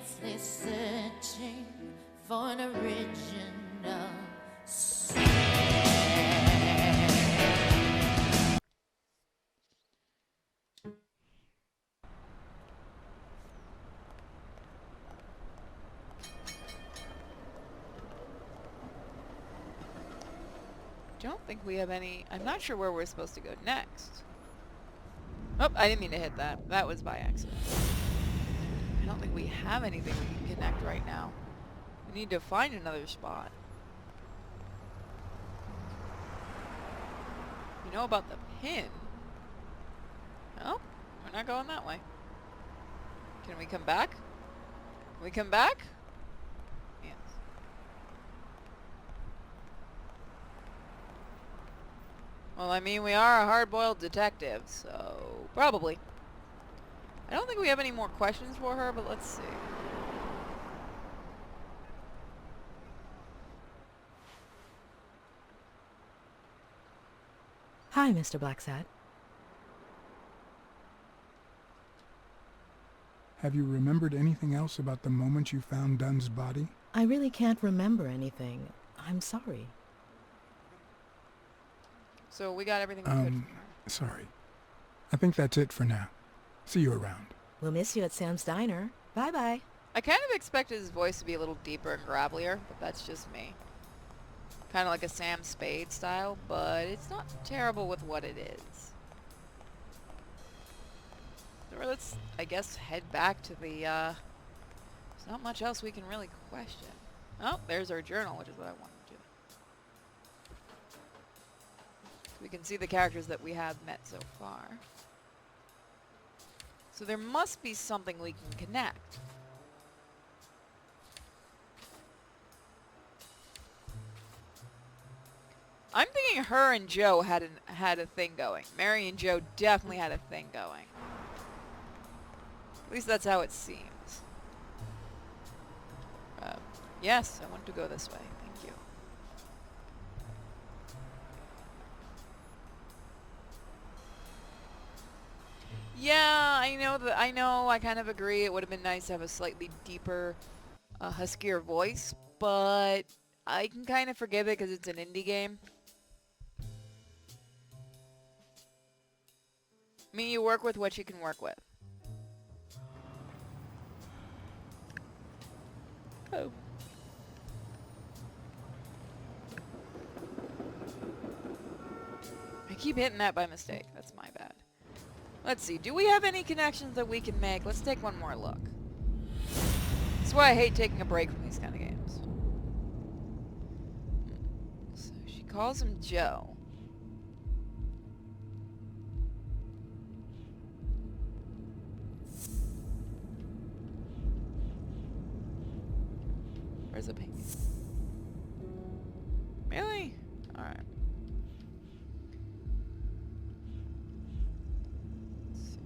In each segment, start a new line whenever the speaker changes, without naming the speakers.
endlessly searching for an original sound.
Don't think we have any... I'm not sure where we're supposed to go next. Oh, I didn't mean to hit that. That was by accident. I don't think we have anything we can connect right now. We need to find another spot. You know about the pin? Oh, we're not going that way. Can we come back? Can we come back? Yes. Well, I mean, we are a hard-boiled detective, so probably. I don't think we have any more questions for her, but let's see.
Hi, Mr. Blacksad.
Have you remembered anything else about the moment you found Dunn's body?
I really can't remember anything. I'm sorry.
So we got everything we could from her.
Sorry. I think that's it for now. See you around.
We'll miss you at Sam's Diner. Bye-bye.
I kind of expected his voice to be a little deeper and gravelier, but that's just me. Kind of like a Sam Spade style, but it's not terrible with what it is. So let's, I guess, head back to the, there's not much else we can really question. Oh, there's our journal, which is what I wanted to do. So we can see the characters that we have met so far. So there must be something we can connect. I'm thinking her and Joe had a thing going. Mary and Joe definitely had a thing going. At least that's how it seems. Yes, I want to go this way. Thank you. Yeah, I know, I kind of agree. It would have been nice to have a slightly deeper, huskier voice, but I can kind of forgive it because it's an indie game. I mean, you work with what you can work with. Oh. I keep hitting that by mistake. That's my bad. Let's see. Do we have any connections that we can make? Let's take one more look. That's why I hate taking a break from these kind of games. So she calls him Joe. Where's the painting? Really? Alright. Let's see.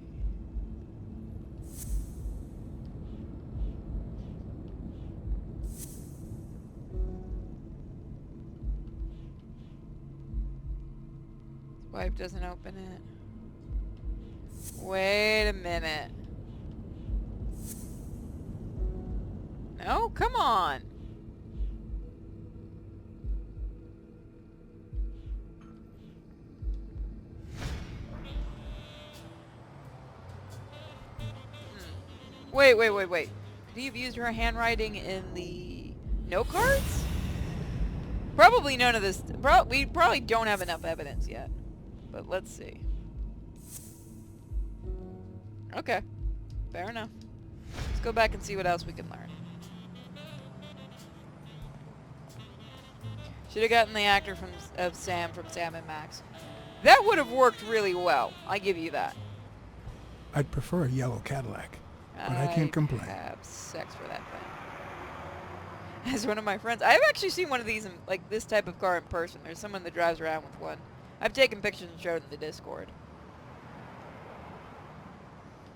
Wife doesn't open it. Wait a minute. No, come on. Wait. You've used her handwriting in the note cards? Probably none of this. We probably don't have enough evidence yet. But let's see. Okay. Fair enough. Let's go back and see what else we can learn. Should have gotten the actor of Sam from Sam and Max. That would have worked really well. I give you that.
I'd prefer a yellow Cadillac, but I can't complain.
I have sex for that thing. As one of my friends, I've actually seen one of these in, like, this type of car in person. There's someone that drives around with one. I've taken pictures and showed in the Discord.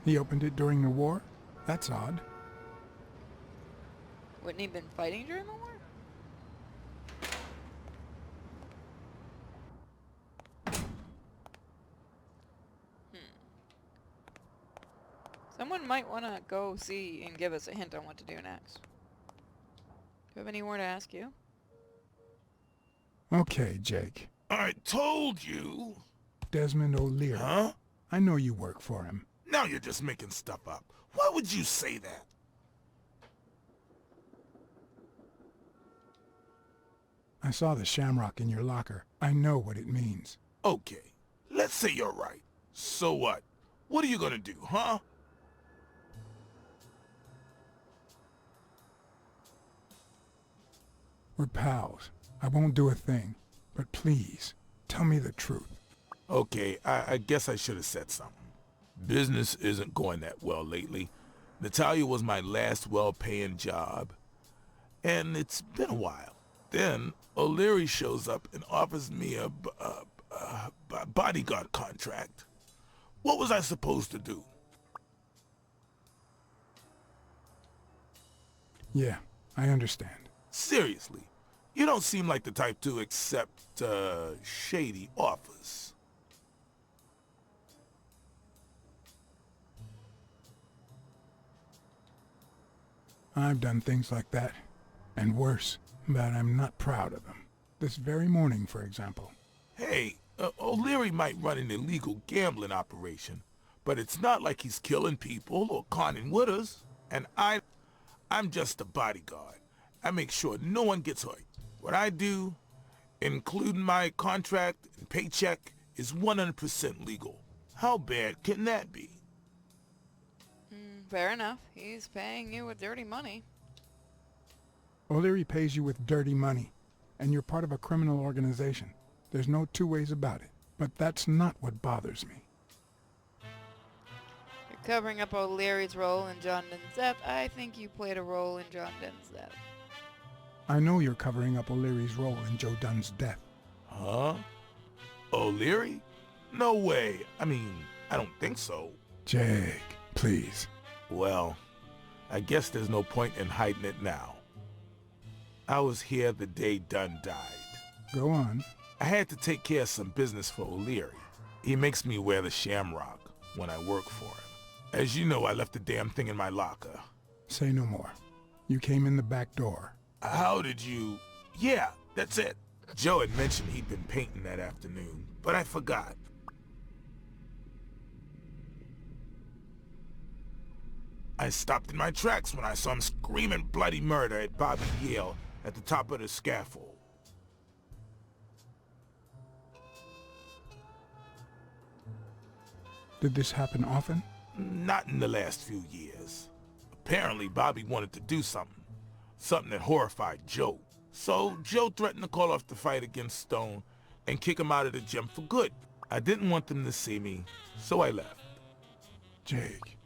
He opened it during the war? That's odd.
Wouldn't he have been fighting during the war? Someone might want to go see and give us a hint on what to do next. Do you have any more to ask you?
Okay, Jake.
I told you.
Desmond O'Leary.
Huh?
I know you work for him.
Now you're just making stuff up. Why would you say that?
I saw the shamrock in your locker. I know what it means.
Okay, let's say you're right. So what? What are you gonna do, huh?
We're pals. I won't do a thing. But please, tell me the truth.
Okay, I guess I should have said something. Business isn't going that well lately. Natalia was my last well-paying job, and it's been a while. Then O'Leary shows up and offers me a bodyguard contract. What was I supposed to do?
Yeah, I understand.
Seriously, you don't seem like the type to accept shady offers.
I've done things like that, and worse, but I'm not proud of them. This very morning, for example.
Hey, O'Leary might run an illegal gambling operation, but it's not like he's killing people or conning widows. And I'm just a bodyguard. I make sure no one gets hurt. What I do, including my contract and paycheck, is 100% legal. How bad can that be?
Fair enough. He's paying you with dirty money.
O'Leary pays you with dirty money, and you're part of a criminal organization. There's no two ways about it. But that's not what bothers me.
You're covering up O'Leary's role in John Den's death. I think you played a role in John Den's death.
I know you're covering up O'Leary's role in Joe Dunn's death.
Huh? O'Leary? No way. I mean, I don't think so.
Jake, please.
Well, I guess there's no point in hiding it now. I was here the day Dunn died.
Go on.
I had to take care of some business for O'Leary. He makes me wear the shamrock when I work for him. As you know, I left the damn thing in my locker.
Say no more. You came in the back door.
How did you... Yeah, that's it. Joe had mentioned he'd been painting that afternoon, but I forgot. I stopped in my tracks when I saw him screaming bloody murder at Bobby Yale at the top of the scaffold.
Did this happen often?
Not in the last few years. Apparently, Bobby wanted to do something. Something that horrified Joe. So, Joe threatened to call off the fight against Stone and kick him out of the gym for good. I didn't want them to see me, so I left.
Jake,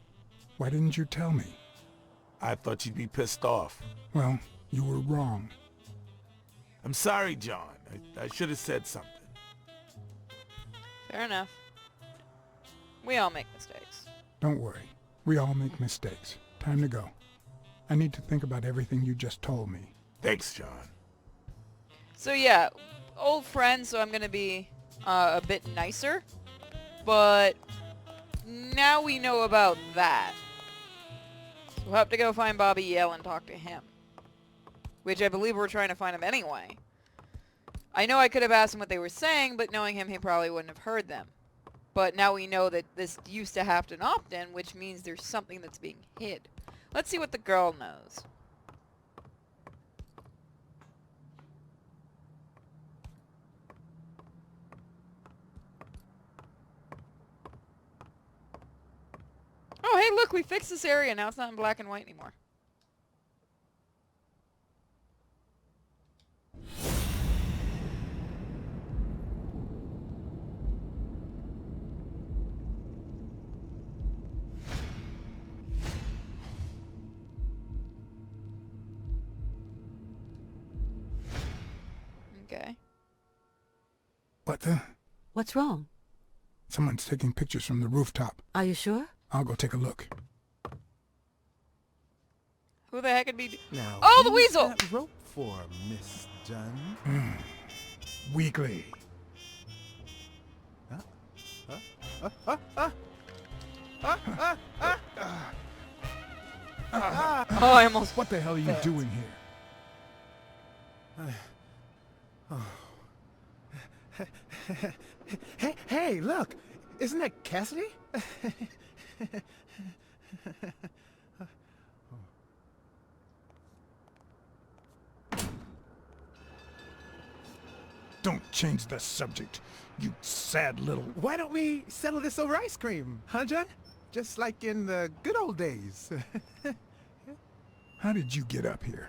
why didn't you tell me?
I thought you'd be pissed off.
Well, you were wrong.
I'm sorry, John. I should have said something.
Fair enough. We all make mistakes.
Don't worry. We all make mistakes. Time to go. I need to think about everything you just told me.
Thanks, John.
So yeah, old friends, so I'm going to be a bit nicer. But now we know about that. So we'll have to go find Bobby Yale and talk to him. Which I believe we're trying to find him anyway. I know I could have asked him what they were saying, but knowing him, he probably wouldn't have heard them. But now we know that this used to have an opt-in, which means there's something that's being hid. Let's see what the girl knows. Oh, hey, look, we fixed this area. Now it's not in black and white anymore. Okay.
What the?
What's wrong?
Someone's taking pictures from the rooftop.
Are you sure?
I'll go take a look.
Who the heck could be...
Now,
Oh, the
who's
weasel!
that rope for, Miss Dunn?
Weekly.
Oh, I almost...
What the hell are you doing here?
Hey, look! Isn't that Cassidy?
Don't change the subject, you sad little...
Why don't we settle this over ice cream, huh, John? Just like in the good old days.
How did you get up here?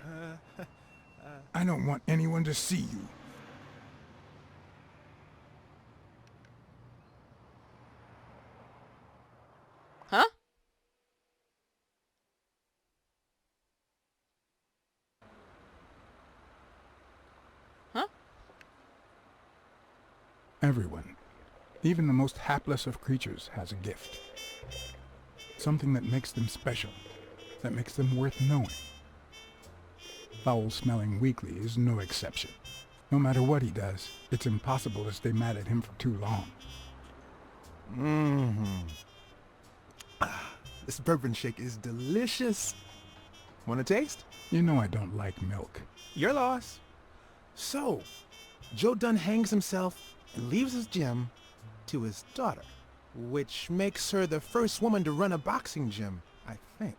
I don't want anyone to see you.
Huh? Huh?
Everyone, even the most hapless of creatures, has a gift. Something that makes them special, that makes them worth knowing. Foul-smelling Weekly is no exception. No matter what he does, it's impossible to stay mad at him for too long.
This bourbon shake is delicious. Want a taste?
You know I don't like milk.
Your loss. So, Joe Dunn hangs himself and leaves his gym to his daughter, which makes her the first woman to run a boxing gym, I think.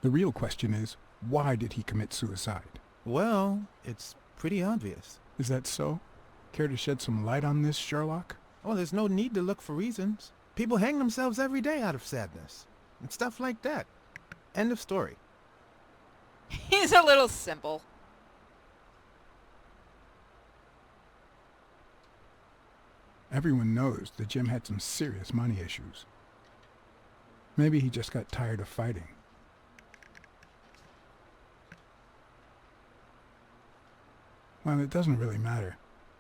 The real question is, why did he commit suicide?
Well, it's pretty obvious.
Is that so? Care to shed some light on this, Sherlock?
Well, there's no need to look for reasons. People hang themselves every day out of sadness. And stuff like that. End of story.
He's a little simple.
Everyone knows the gym had some serious money issues. Maybe he just got tired of fighting. Well, it doesn't really matter.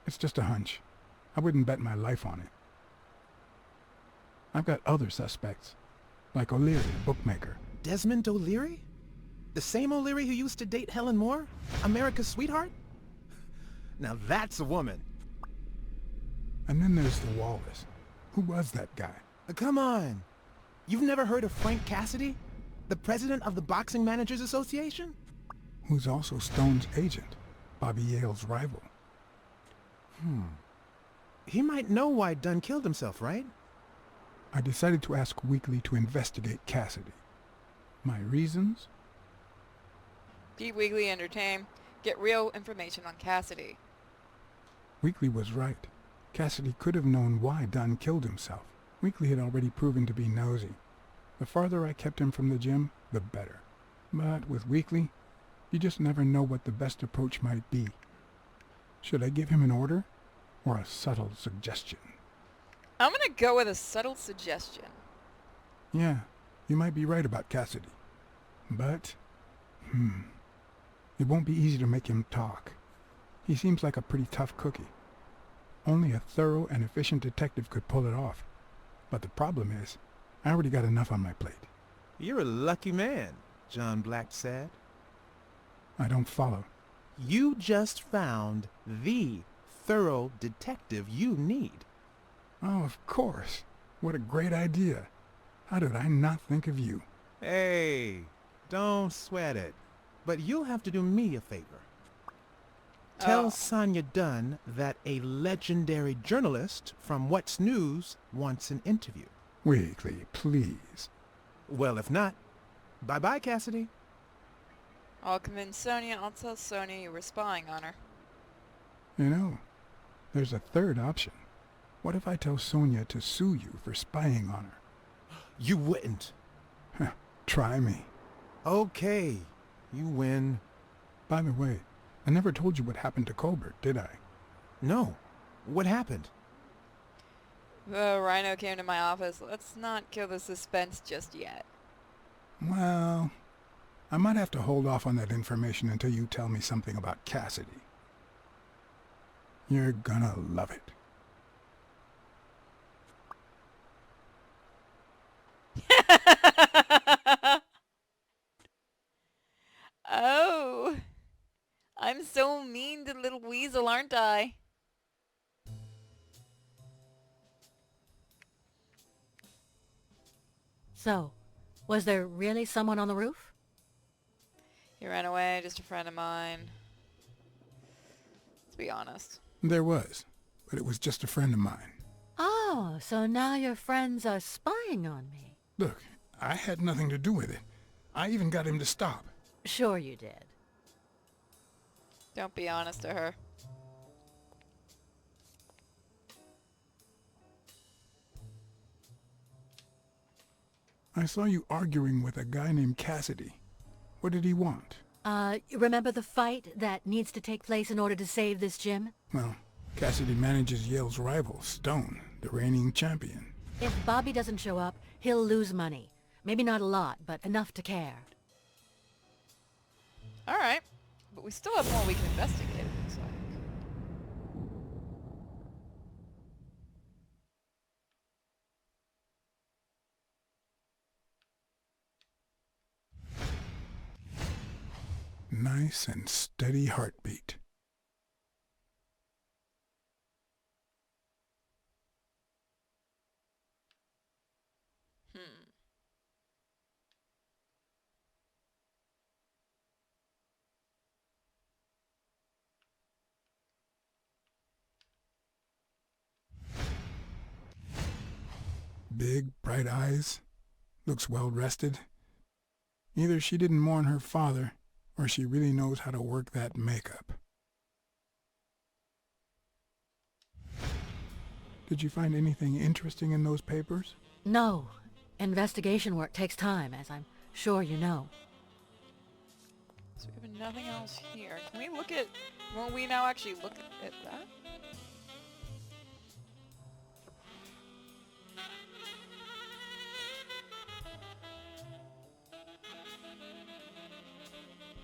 It's just a hunch. I wouldn't bet my life on it. I've got other suspects, like O'Leary, the bookmaker.
Desmond O'Leary? The same O'Leary who used to date Helen Moore? America's sweetheart? Now that's a woman.
And then there's the Wallace. Who was that guy?
Come on. You've never heard of Frank Cassidy? The president of the Boxing Managers Association?
Who's also Stone's agent, Bobby Yale's rival.
He might know why Dunn killed himself, right?
I decided to ask Weekly to investigate Cassidy. My reasons?
Keep Weekly entertained. Get real information on Cassidy.
Weekly was right. Cassidy could have known why Dunn killed himself. Weekly had already proven to be nosy. The farther I kept him from the gym, the better. But with Weekly, you just never know what the best approach might be. Should I give him an order or a subtle suggestion?
I'm gonna go with a subtle suggestion.
Yeah, you might be right about Cassidy. But, it won't be easy to make him talk. He seems like a pretty tough cookie. Only a thorough and efficient detective could pull it off. But the problem is, I already got enough on my plate.
You're a lucky man, John Blacksad.
I don't follow.
You just found the thorough detective you need.
Oh, of course. What a great idea. How did I not think of you?
Hey, don't sweat it. But you'll have to do me a favor. Tell Sonia Dunn that a legendary journalist from What's News wants an interview.
Weekly, please.
Well, if not, bye-bye, Cassidy.
I'll convince Sonia. I'll tell Sonia you were spying on her.
You know, there's a third option. What if I tell Sonia to sue you for spying on her?
You wouldn't.
Try me.
Okay, you win.
By the way, I never told you what happened to Colbert, did I?
No. What happened?
Rhino came to my office. Let's not kill the suspense just yet.
Well, I might have to hold off on that information until you tell me something about Cassidy. You're gonna love it.
Oh, I'm so mean to little weasel, aren't I?
So, was there really someone on the roof?
He ran away, just a friend of mine. Let's be honest.
There was, but it was just a friend of mine.
Oh, so now your friends are spying on me.
Look, I had nothing to do with it. I even got him to stop.
Sure you did.
Don't be honest to her.
I saw you arguing with a guy named Cassidy. What did he want?
Remember the fight that needs to take place in order to save this gym?
Well, Cassidy manages Yale's rival, Stone, the reigning champion.
If Bobby doesn't show up, he'll lose money. Maybe not a lot, but enough to care.
Alright. But we still have more we can investigate, it looks like.
Nice and steady heartbeat. Big, bright eyes. Looks well rested. Either she didn't mourn her father, or she really knows how to work that makeup. Did you find anything interesting in those papers?
No. Investigation work takes time, as I'm sure you know.
So we have nothing else here. Can we look at... Won't we now actually look at that?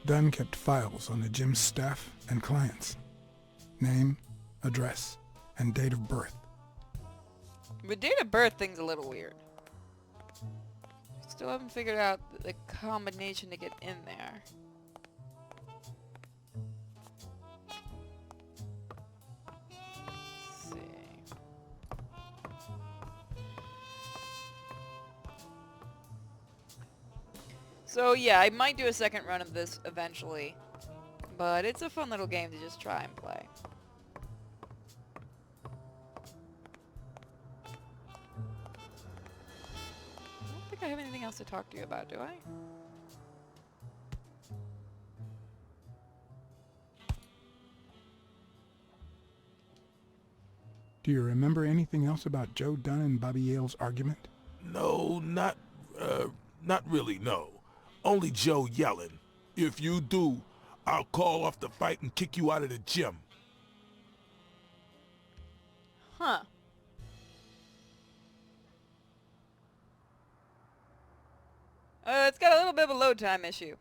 Dunn kept files on the gym's staff and clients. Name, address, and date of birth.
The date of birth thing's a little weird. Still haven't figured out the combination to get in there. Let's see. So yeah, I might do a second run of this eventually. But it's a fun little game to just try and play. I don't think I have anything else to talk to you about, do I?
Do you remember anything else about Joe Dunn and Bobby Yale's argument?
No, not really, no. Only Joe yelling. If you do, I'll call off the fight and kick you out of the gym.
Huh. It's got a little bit of a load time issue.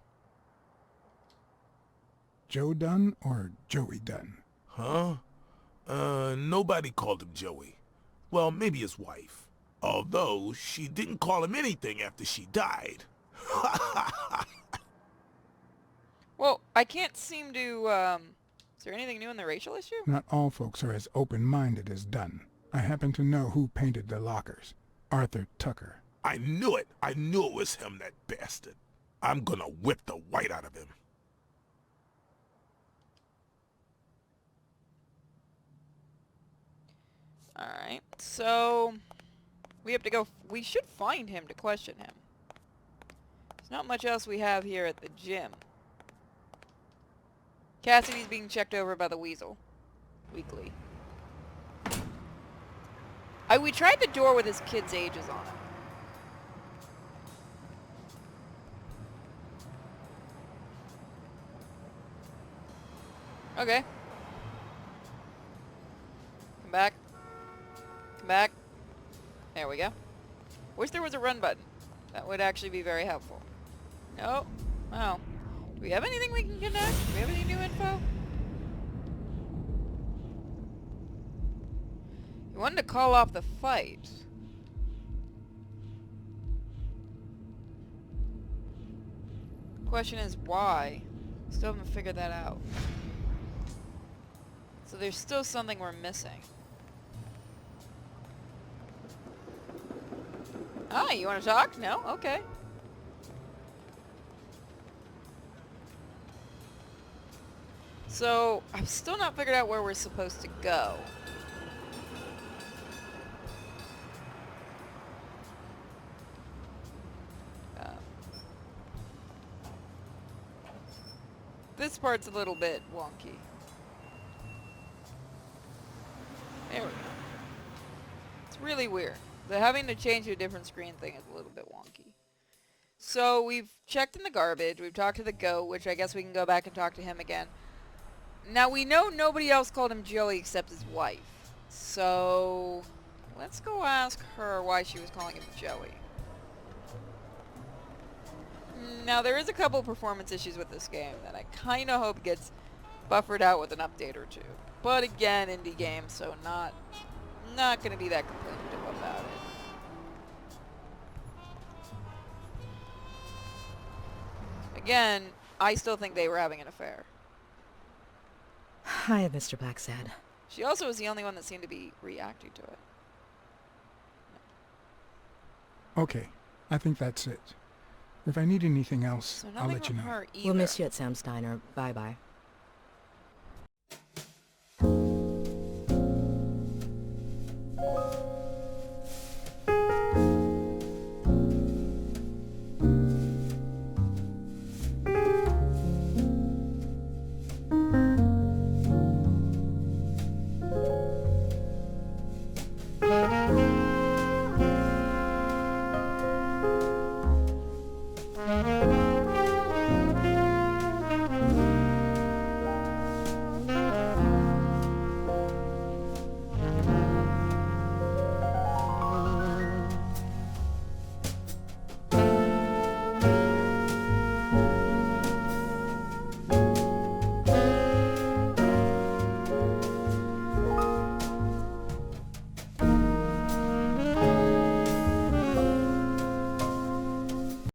Joe Dunn or Joey Dunn?
Huh? Nobody called him Joey. Well, maybe his wife. Although, she didn't call him anything after she died.
Well, I can't seem to, is there anything new in the racial issue?
Not all folks are as open-minded as Dunn. I happen to know who painted the lockers. Arthur Tucker.
I knew it. I knew it was him, that bastard. I'm gonna whip the white out of him.
Alright, so we have to go, we should find him to question him. There's not much else we have here at the gym. Cassidy's being checked over by the Weasel. Weekly. We tried the door with his kids' ages on it. Okay. Come back. Come back. There we go. Wish there was a run button. That would actually be very helpful. No. Oh. Do we have anything we can connect? Do we have any new info? You wanted to call off the fight. Question is why? Still haven't figured that out. So there's still something we're missing. Hi, you want to talk? No? Okay. So, I've still not figured out where we're supposed to go. This part's a little bit wonky. There we go. It's really weird. The having to change to a different screen thing is a little bit wonky. So we've checked in the garbage. We've talked to the goat, which I guess we can go back and talk to him again. Now we know nobody else called him Joey except his wife. So let's go ask her why she was calling him Joey. Now there is a couple performance issues with this game that I kind of hope gets buffered out with an update or two. But again, indie game, so not going to be that complainative about it. Again, I still think they were having an affair.
Hi, Mr. Blacksad.
She also was the only one that seemed to be reacting to it.
Okay, I think that's it. If I need anything else,
So
I'll
nothing
let you
from
know.
her either.
We'll miss you at Sam Steiner. Bye-bye.